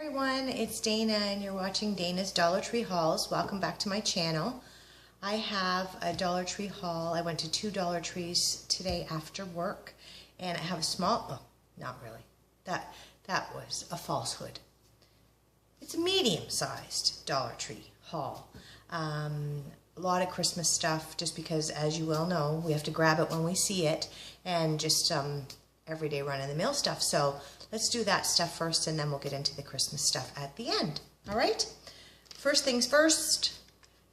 Everyone, it's Dana and you're watching Dana's Dollar Tree Hauls. Welcome back to my channel. I have a Dollar Tree haul. I went to 2 Dollar Trees today after work and I have a small, oh, not really. That was a falsehood. It's a medium-sized Dollar Tree haul. A lot of Christmas stuff just because, as you well know, we have to grab it when we see it, and just everyday run-of-the-mill stuff. So let's do that stuff first and then we'll get into the Christmas stuff at the end. All right? First things first,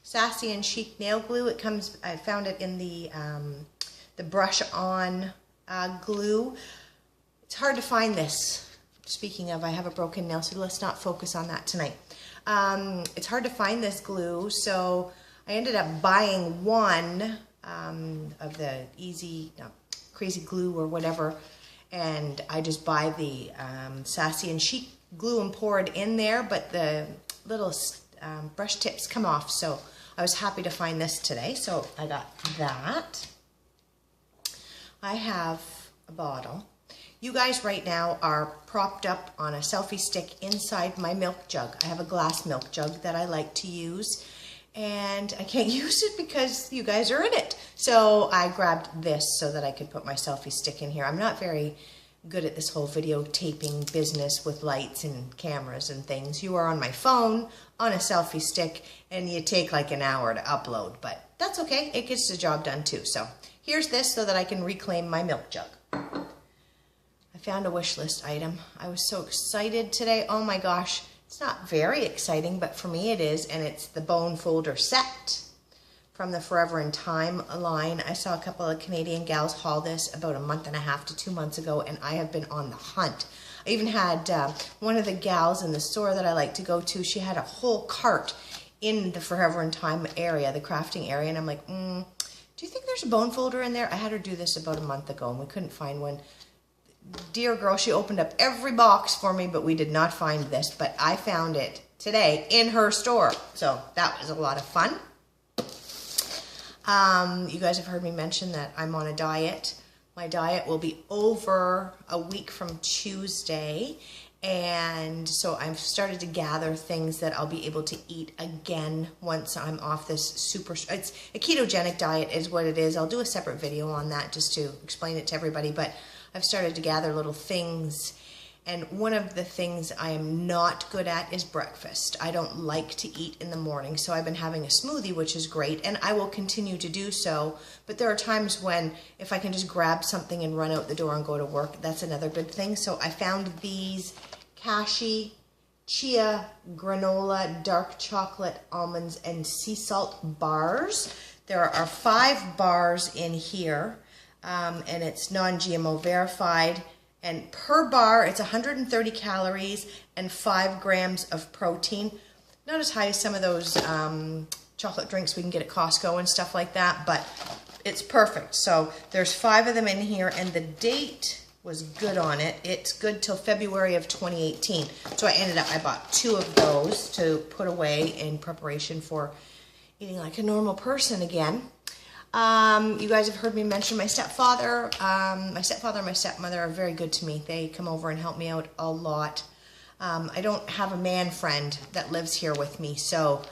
Sassy and Chic nail glue. It comes, I found it in the brush-on glue. It's hard to find this. Speaking of, I have a broken nail, so let's not focus on that tonight. It's hard to find this glue, so I ended up buying one of the Crazy Glue or whatever, and I just buy the Sassy and Chic glue and pour it in there, but the little brush tips come off, so I was happy to find this today, so I got that. I have a bottle. You guys right now are propped up on a selfie stick inside my milk jug. I have a glass milk jug that I like to use, and I can't use it because you guys are in it. So I grabbed this so that I could put my selfie stick in here. I'm not very good at this whole videotaping business with lights and cameras and things. You are on my phone, on a selfie stick, and you take like an hour to upload, but that's okay. It gets the job done too. So here's this so that I can reclaim my milk jug. I found a wish list item. I was so excited today. Oh my gosh. It's not very exciting, but for me it is, and it's the bone folder set from the Forever in Time line. I saw a couple of Canadian gals haul this about a month and a half to 2 months ago, and I have been on the hunt. I even had one of the gals in the store that I like to go to, she had a whole cart in the Forever in Time area, the crafting area, and I'm like, do you think there's a bone folder in there? I had her do this about a month ago, and we couldn't find one. Dear girl, she opened up every box for me, but we did not find this, but I found it today in her store, so that was a lot of fun. You guys have heard me mention that I'm on a diet. My diet will be over a week from Tuesday, and so I've started to gather things that I'll be able to eat again once I'm off this it's a ketogenic diet is what it is. I'll do a separate video on that just to explain it to everybody, but I've started to gather little things, and one of the things I am not good at is breakfast. I don't like to eat in the morning, so I've been having a smoothie, which is great, and I will continue to do so, but there are times when if I can just grab something and run out the door and go to work, that's another good thing. So I found these cashew, chia, granola, dark chocolate, almonds, and sea salt bars. There are 5 bars in here. And it's non-GMO verified, and per bar it's 130 calories and 5 grams of protein. Not as high as some of those chocolate drinks we can get at Costco and stuff like that, but it's perfect. So there's 5 of them in here, and the date was good on it. It's good till February of 2018. So I bought 2 of those to put away in preparation for eating like a normal person again. You guys have heard me mention my stepfather. My stepfather and my stepmother are very good to me. They come over and help me out a lot. I don't have a man friend that lives here with me, so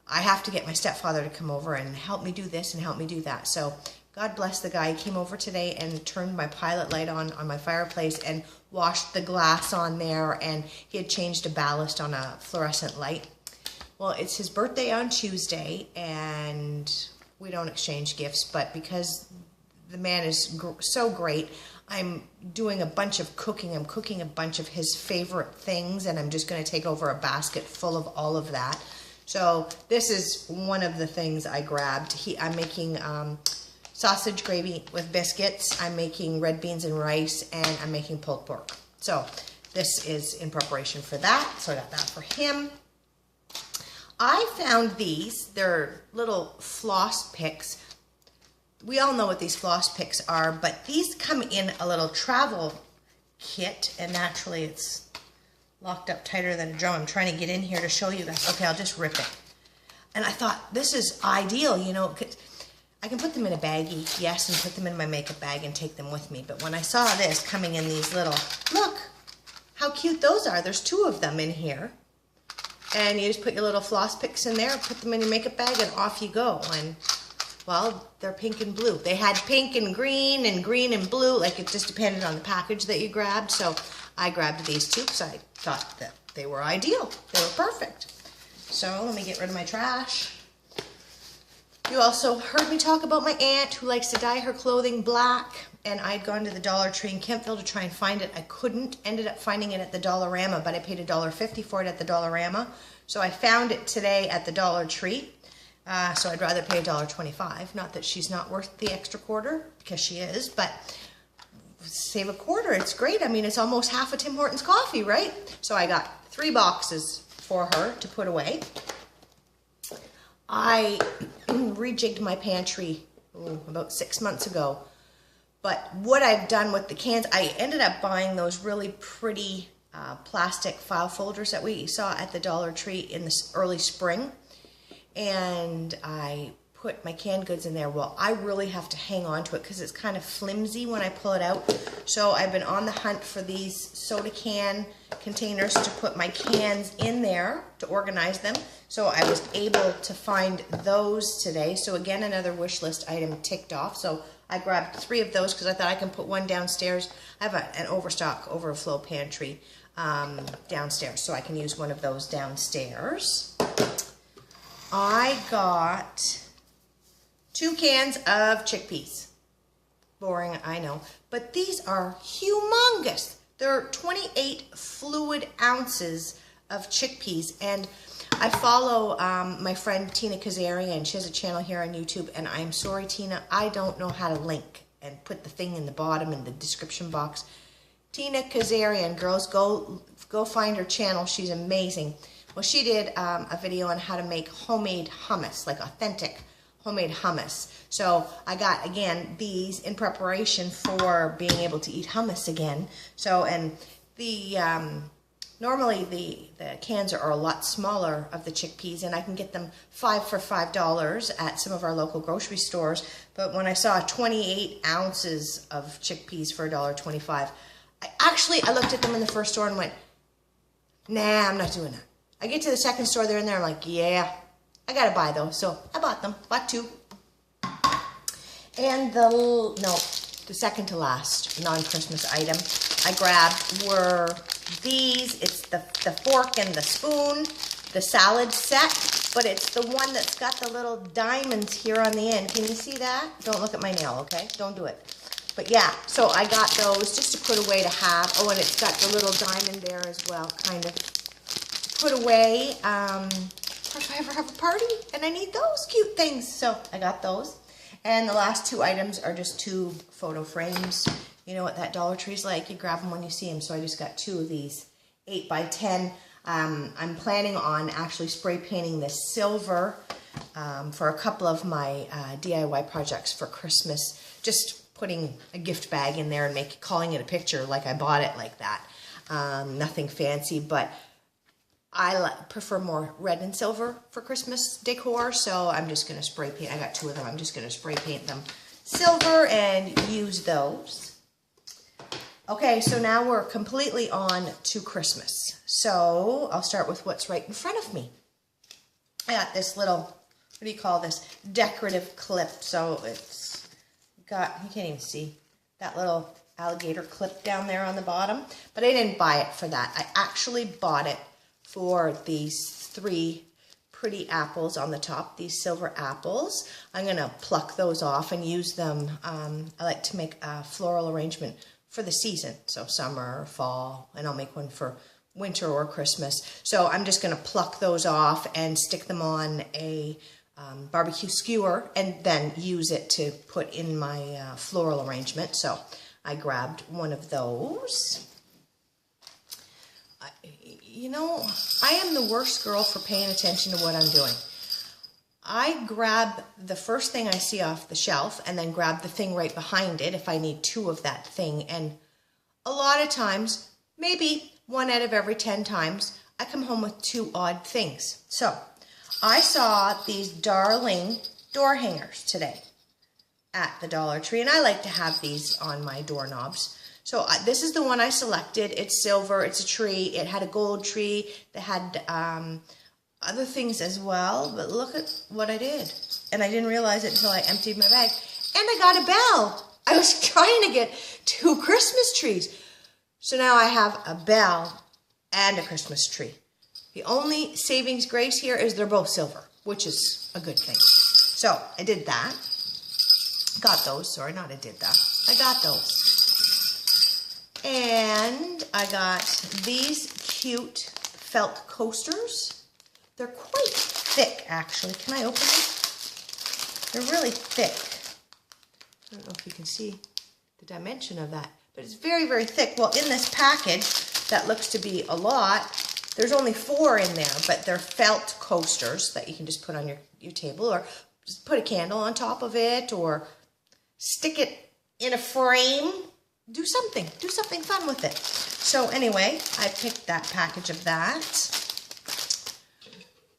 I have to get my stepfather to come over and help me do this and help me do that. So God bless the guy. He came over today and turned my pilot light on my fireplace and washed the glass on there, and he had changed a ballast on a fluorescent light. Well, it's his birthday on Tuesday, and we don't exchange gifts, but because the man is so great, I'm doing a bunch of cooking. I'm cooking a bunch of his favorite things, and I'm just going to take over a basket full of all of that. So this is one of the things I grabbed. I'm making sausage gravy with biscuits. I'm making red beans and rice, and I'm making pulled pork. So this is in preparation for that. So I got that for him. I found these. They're little floss picks. We all know what these floss picks are, but these come in a little travel kit, and naturally it's locked up tighter than a drum. I'm trying to get in here to show you guys. Okay, I'll just rip it. And I thought, this is ideal, you know, 'cause I can put them in a baggie, yes, and put them in my makeup bag and take them with me. But when I saw this coming in these little, look, how how cute those are. There's 2 of them in here. And you just put your little floss picks in there, put them in your makeup bag, and off you go. And, well, they're pink and blue. They had pink and green and blue. Like, it just depended on the package that you grabbed. So I grabbed these 2 because I thought that they were ideal. They were perfect. So let me get rid of my trash. You also heard me talk about my aunt who likes to dye her clothing black. And I'd gone to the Dollar Tree in Kempville to try and find it. I couldn't. Ended up finding it at the Dollarama, but I paid $1.50 for it at the Dollarama. So I found it today at the Dollar Tree. So I'd rather pay $1.25. Not that she's not worth the extra quarter, because she is, but save a quarter. It's great. I mean, it's almost half a Tim Hortons coffee, right? So I got 3 boxes for her to put away. I rejigged my pantry about 6 months ago. But what I've done with the cans, I ended up buying those really pretty plastic file folders that we saw at the Dollar Tree in the early spring. And I put my canned goods in there. Well, I really have to hang on to it because it's kind of flimsy when I pull it out. So I've been on the hunt for these soda can containers to put my cans in there to organize them. So I was able to find those today. So again, another wish list item ticked off. So I grabbed 3 of those because I thought I can put one downstairs. I have an overflow pantry downstairs, so I can use one of those downstairs. I got 2 cans of chickpeas. Boring, I know. But these are humongous. They're 28 fluid ounces of chickpeas. And I follow my friend Tina Kazarian. She has a channel here on YouTube. And I'm sorry, Tina, I don't know how to link and put the thing in the bottom in the description box. Tina Kazarian, girls, go find her channel. She's amazing. Well, she did a video on how to make homemade hummus, like authentic homemade hummus. So I got, again, these in preparation for being able to eat hummus again. So, and the, normally the cans are a lot smaller of the chickpeas, and I can get them 5 for $5 at some of our local grocery stores. But when I saw 28 ounces of chickpeas for $1.25, I looked at them in the first store and went, nah, I'm not doing that. I get to the second store, they're in there, I'm like, yeah, I gotta buy those. So I bought them, bought 2. And the second to last non-Christmas item I grabbed were these. It's the fork and the spoon, the salad set, but it's the one that's got the little diamonds here on the end. Can you see that? Don't look at my nail, okay? Don't do it. But yeah, so I got those just to put away to have. Oh, and it's got the little diamond there as well, kind of. Put away if I ever have a party and I need those cute things. So I got those. And the last 2 items are just 2 photo frames. You know what that Dollar Tree's like. You grab them when you see them. So I just got 2 of these 8 by 10. I'm planning on actually spray painting this silver for a couple of my DIY projects for Christmas. Just putting a gift bag in there and calling it a picture like I bought it like that. Nothing fancy, but I prefer more red and silver for Christmas decor, so I'm just going to spray paint. I got 2 of them. I'm just going to spray paint them silver and use those. Okay, so now we're completely on to Christmas. So I'll start with what's right in front of me. I got this little, what do you call this, decorative clip. So it's got, you can't even see, that little alligator clip down there on the bottom. But I didn't buy it for that. I actually bought it for these 3 pretty apples on the top, these silver apples. I'm going to pluck those off and use them. I like to make a floral arrangement for the season, so summer, fall, and I'll make one for winter or Christmas. So I'm just going to pluck those off and stick them on a barbecue skewer and then use it to put in my floral arrangement. So I grabbed one of those. You know, I am the worst girl for paying attention to what I'm doing. I grab the first thing I see off the shelf and then grab the thing right behind it if I need 2 of that thing. And a lot of times, maybe 1 out of every 10 times, I come home with 2 odd things. So I saw these darling door hangers today at the Dollar Tree, and I like to have these on my doorknobs. So this is the one I selected. It's silver. It's a tree. It had a gold tree. They had other things as well. But look at what I did. And I didn't realize it until I emptied my bag. And I got a bell. I was trying to get 2 Christmas trees. So now I have a bell and a Christmas tree. The only savings grace here is they're both silver, which is a good thing. So I did that. Got those. Sorry, not I did that. I got those. And I got these cute felt coasters. They're quite thick, actually. Can I open them? They're really thick. I don't know if you can see the dimension of that, but it's very, very thick. Well, in this package, that looks to be a lot, there's only 4 in there, but they're felt coasters that you can just put on your table, or just put a candle on top of it, or stick it in a frame. Do something fun with it. So anyway, I picked that package of that.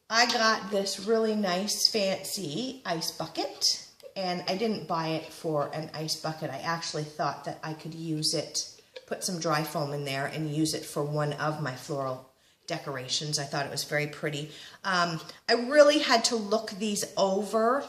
I got this really nice fancy ice bucket, and I didn't buy it for an ice bucket. I actually thought that I could use it, put some dry foam in there and use it for one of my floral decorations. I thought it was very pretty. I really had to look these over.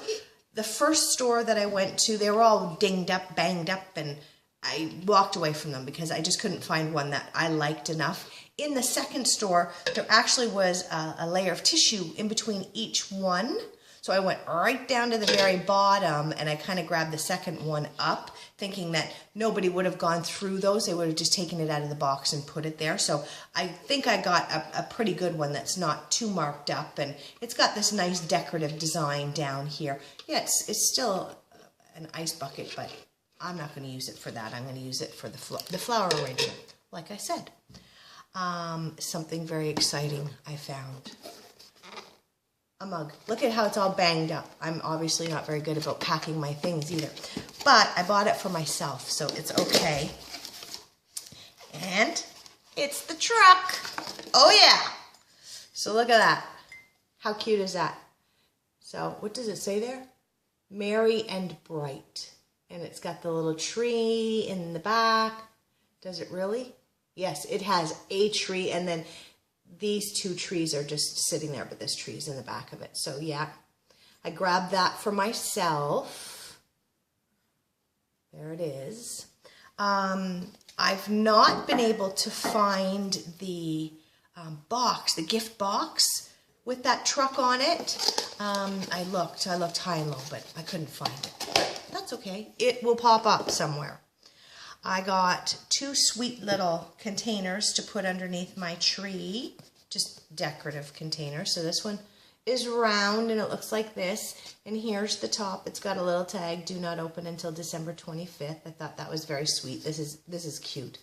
The first store that I went to, they were all dinged up, banged up, and I walked away from them because I just couldn't find one that I liked enough. In the second store, there actually was a layer of tissue in between each one. So I went right down to the very bottom and I kind of grabbed the second one up, thinking that nobody would have gone through those. They would have just taken it out of the box and put it there. So I think I got a pretty good one that's not too marked up, and it's got this nice decorative design down here. Yeah, it's still an ice bucket, but I'm not going to use it for that. I'm going to use it for the flower arrangement, like I said. Something very exciting I found. A mug. Look at how it's all banged up. I'm obviously not very good about packing my things either. But I bought it for myself, so it's okay. And it's the truck. Oh yeah. So look at that. How cute is that? So what does it say there? Merry and bright. And it's got the little tree in the back. Does it really? Yes, it has a tree, and then these 2 trees are just sitting there, but this tree is in the back of it. So yeah, I grabbed that for myself. There it is. I've not been able to find the box, the gift box with that truck on it. I looked high and low, but I couldn't find it. But that's okay. It will pop up somewhere. I got 2 sweet little containers to put underneath my tree, just decorative containers. So this one is round and it looks like this. And here's the top. It's got a little tag, do not open until December 25th. I thought that was very sweet. This is cute.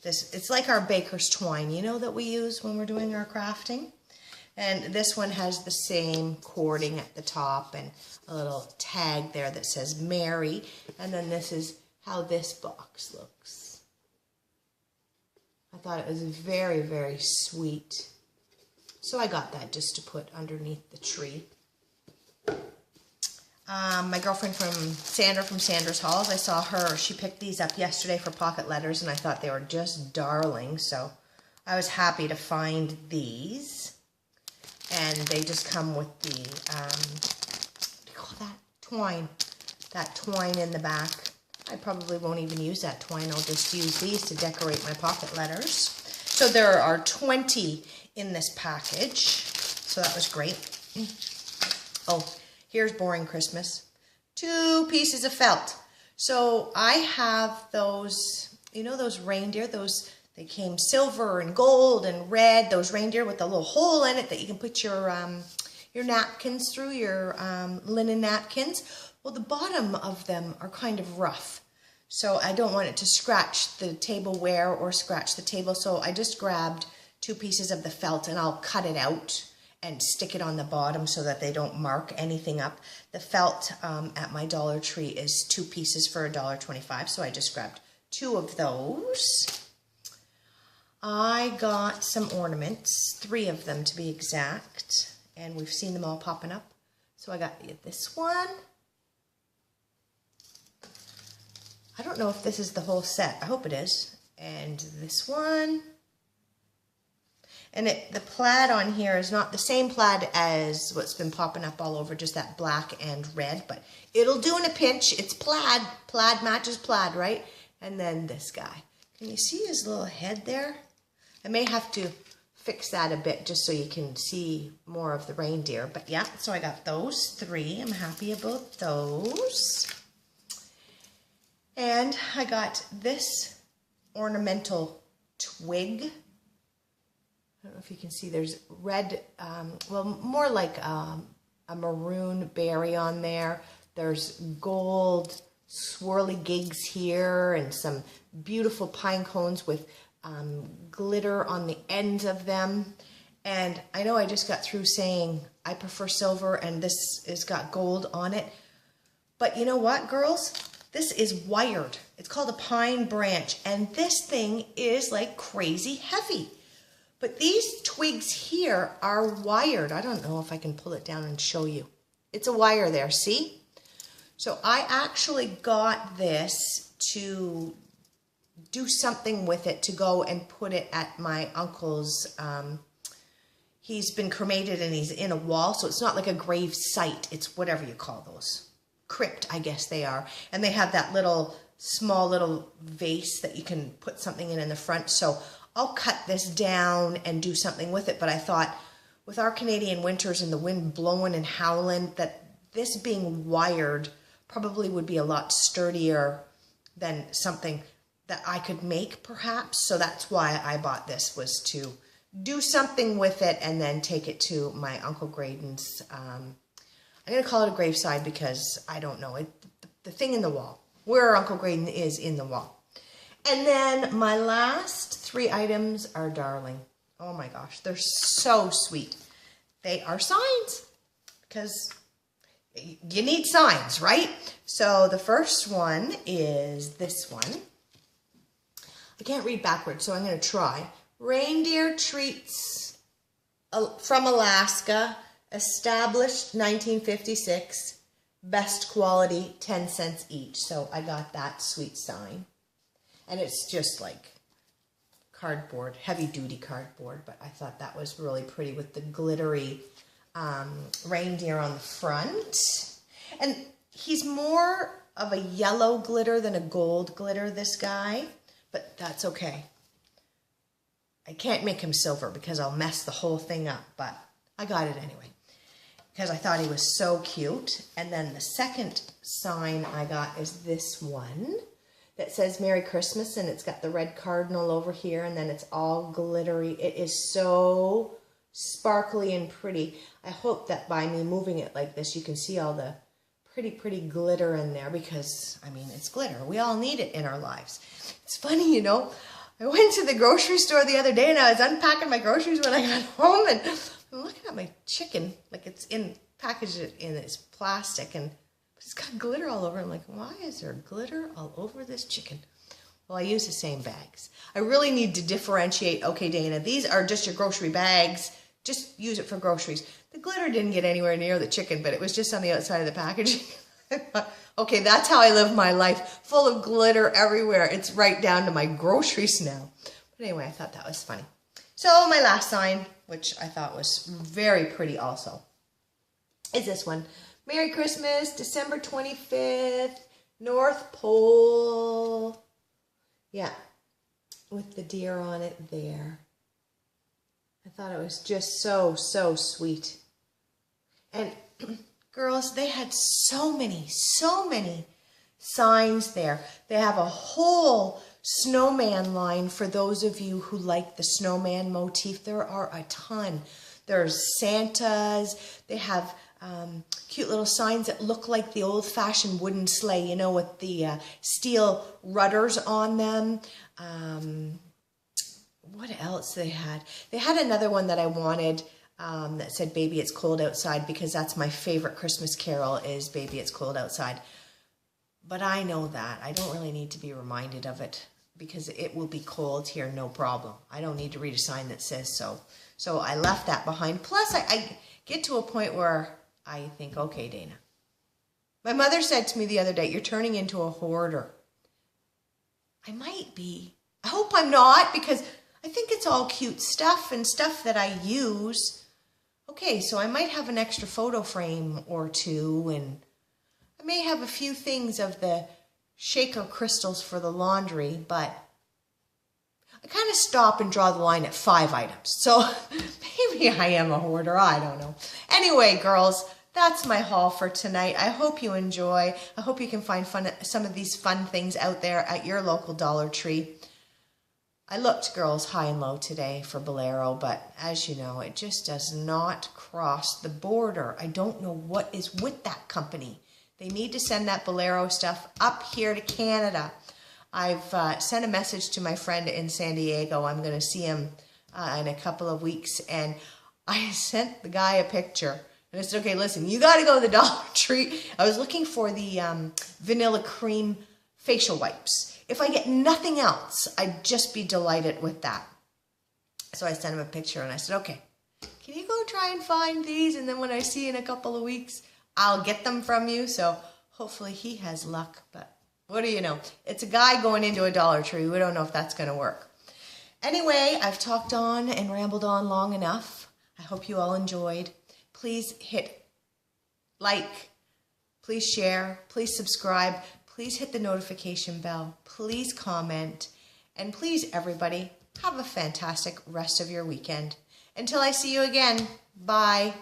It's like our baker's twine, you know, that we use when we're doing our crafting. And this one has the same cording at the top and a little tag there that says Merry. And then this is how this box looks. I thought it was very, very sweet. So I got that just to put underneath the tree. My girlfriend Sandra from Sandra's Halls, I saw her. She picked these up yesterday for pocket letters, and I thought they were just darling. So I was happy to find these. And they just come with the, what do you call that? Twine. That twine in the back. I probably won't even use that twine. I'll just use these to decorate my pocket letters. So there are 20 in this package. So that was great. Oh, here's Boring Christmas. 2 pieces of felt. So I have those, you know those reindeer, they came silver and gold and red, those reindeer with a little hole in it that you can put your napkins through, your linen napkins. Well, the bottom of them are kind of rough. So I don't want it to scratch the tableware or scratch the table. So I just grabbed 2 pieces of the felt and I'll cut it out and stick it on the bottom so that they don't mark anything up. The felt at my Dollar Tree is 2 pieces for $1.25. So I just grabbed 2 of those. I got some ornaments, 3 of them to be exact. And we've seen them all popping up. So I got this one. I don't know if this is the whole set. I hope it is. And this one. And the plaid on here is not the same plaid as what's been popping up all over, just that black and red, but it'll do in a pinch. It's plaid. Plaid matches plaid, right? And then this guy. Can you see his little head there? I may have to fix that a bit just so you can see more of the reindeer. But yeah, so I got those 3. I'm happy about those. And I got this ornamental twig. I don't know if you can see, there's red, well, more like a maroon berry on there. There's gold swirly gigs here and some beautiful pine cones with glitter on the ends of them. And I know I just got through saying I prefer silver and this has got gold on it. But you know what, girls? This is wired. It's called a pine branch. And this thing is like crazy heavy. But these twigs here are wired. I don't know if I can pull it down and show you. It's a wire there, see? So I actually got this to do something with it, to go and put it at my uncle's. He's been cremated and he's in a wall, so it's not like a grave site. It's whatever you call those. Crypt, I guess they are. And they have that little, small little vase that you can put something in the front. So I'll cut this down and do something with it. But I thought with our Canadian winters and the wind blowing and howling, that this being wired probably would be a lot sturdier than something that I could make perhaps. So that's why I bought this, was to do something with it and then take it to my Uncle Graydon's. I'm going to call it a graveside because I don't know. The thing in the wall, where Uncle Graydon is in the wall. And then my last 3 items are darling. Oh my gosh, they're so sweet. They are signs because you need signs, right? So the first one is this one. I can't read backwards, so I'm going to try. Reindeer treats from Alaska, established 1956, best quality, 10 cents each. So I got that sweet sign. And it's just like cardboard, heavy duty cardboard, but I thought that was really pretty with the glittery reindeer on the front. And he's more of a yellow glitter than a gold glitter, this guy, but that's okay. I can't make him silver because I'll mess the whole thing up, but I got it anyway because I thought he was so cute. And then the second sign I got is this one that says Merry Christmas, and it's got the red cardinal over here, and then it's all glittery. It is so sparkly and pretty. I hope that by me moving it like this, you can see all the pretty glitter in there because, I mean, it's glitter. We all need it in our lives. It's funny, you know, I went to the grocery store the other day and I was unpacking my groceries when I got home, and I'm looking at my chicken, like it's packaged in this plastic, and it's got glitter all over. I'm like, why is there glitter all over this chicken? Well, I use the same bags. I really need to differentiate. Okay, Dana, these are just your grocery bags. Just use it for groceries. The glitter didn't get anywhere near the chicken, but it was just on the outside of the packaging. Okay, that's how I live my life, full of glitter everywhere. It's right down to my groceries now. But anyway, I thought that was funny. So my last sign, which I thought was very pretty also, is this one. Merry Christmas, December 25th, North Pole. Yeah, with the deer on it there. I thought it was just so sweet. And girls, they had so many signs there. They have a whole snowman line for those of you who like the snowman motif. There are a ton. There's Santas. They have cute little signs that look like the old-fashioned wooden sleigh, you know, with the steel rudders on them. What else they had? They had another one that I wanted that said, Baby, It's Cold Outside, because that's my favorite Christmas carol is Baby, It's Cold Outside. But I know that. I don't really need to be reminded of it because it will be cold here, no problem. I don't need to read a sign that says so. So I left that behind. Plus, I get to a point where I think, okay, Dana. My mother said to me the other day, you're turning into a hoarder. I might be. I hope I'm not, because I think it's all cute stuff and stuff that I use. Okay, so I might have an extra photo frame or two, and I may have a few things of the shaker crystals for the laundry, but I kind of stop and draw the line at 5 items. So maybe I am a hoarder, I don't know. Anyway, girls, that's my haul for tonight. I hope you enjoy. I hope you can find some of these fun things out there at your local Dollar Tree. I looked, girls, high and low today for Bolero, but as you know, it just does not cross the border. I don't know what is with that company. They need to send that Bolero stuff up here to Canada. I've sent a message to my friend in San Diego. I'm going to see him in a couple of weeks, and I sent the guy a picture. And I said, okay, listen, you got to go to the Dollar Tree. I was looking for the vanilla cream facial wipes. If I get nothing else, I'd just be delighted with that. So I sent him a picture and I said, okay, can you go try and find these? And then when I see you in a couple of weeks, I'll get them from you. So hopefully he has luck. But what do you know? It's a guy going into a Dollar Tree. We don't know if that's going to work. Anyway, I've talked on and rambled on long enough. I hope you all enjoyed. Please hit like. Please share. Please subscribe. Please hit the notification bell. Please comment. And please, everybody, have a fantastic rest of your weekend. Until I see you again, bye.